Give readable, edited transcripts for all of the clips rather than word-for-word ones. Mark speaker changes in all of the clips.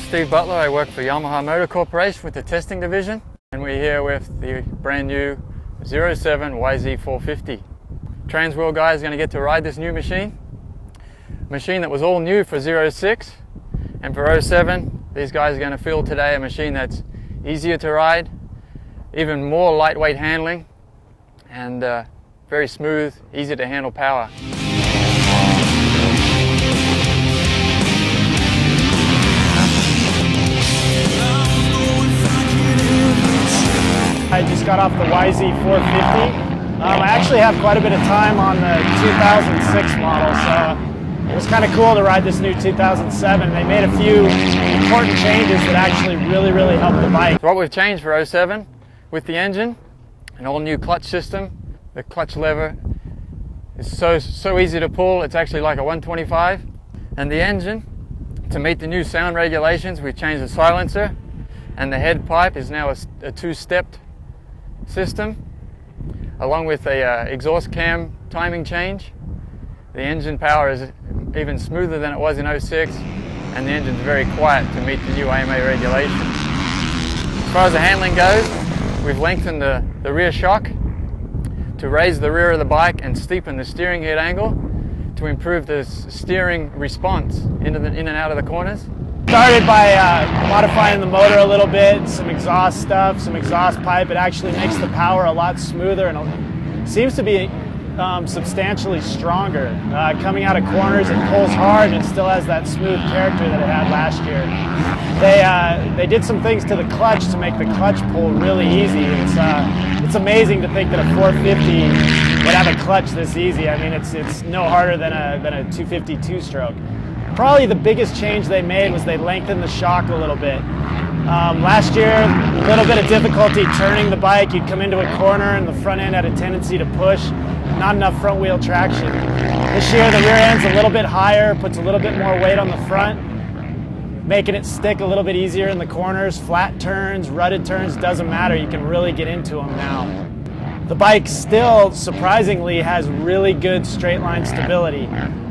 Speaker 1: Steve Butler. I work for Yamaha Motor Corporation with the testing division, and we're here with the brand new 07 YZ450. Transworld guy is going to get to ride this new machine that was all new for 06, and for 07 these guys are going to feel today a machine that's easier to ride, even more lightweight handling, and very smooth, easy to handle power.
Speaker 2: I just got off the YZ450. I actually have quite a bit of time on the 2006 model, so it was kind of cool to ride this new 2007. They made a few important changes that actually really helped the bike.
Speaker 1: So what we've changed for 07 with the engine, an all new clutch system. The clutch lever is so easy to pull, it's actually like a 125. And the engine, to meet the new sound regulations, we've changed the silencer, and the head pipe is now a two-stepped system, along with a exhaust cam timing change. The engine power is even smoother than it was in 06, and the engine's very quiet to meet the new AMA regulations. As far as the handling goes, we've lengthened the rear shock to raise the rear of the bike and steepen the steering head angle to improve the steering response in and out of the corners.
Speaker 2: Started by modifying the motor a little bit, some exhaust stuff, some exhaust pipe. It actually makes the power a lot smoother and seems to be substantially stronger. Coming out of corners, it pulls hard and it still has that smooth character that it had last year. They did some things to the clutch to make the clutch pull really easy. It's amazing to think that a 450 would have a clutch this easy. I mean, it's no harder than a 250 two-stroke. Probably the biggest change they made was they lengthened the shock a little bit. Last year, a little bit of difficulty turning the bike. You'd come into a corner and the front end had a tendency to push, not enough front wheel traction. This year the rear end's a little bit higher, puts a little bit more weight on the front, making it stick a little bit easier in the corners. Flat turns, rutted turns, doesn't matter, you can really get into them now. The bike still, surprisingly, has really good straight line stability.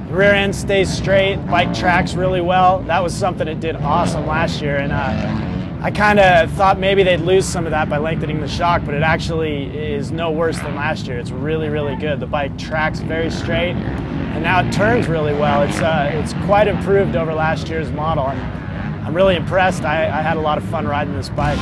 Speaker 2: The rear end stays straight, bike tracks really well. That was something it did awesome last year, and I kind of thought maybe they'd lose some of that by lengthening the shock, but it actually is no worse than last year. It's really good. The bike tracks very straight, and now it turns really well. It's quite improved over last year's model. I'm really impressed. I had a lot of fun riding this bike.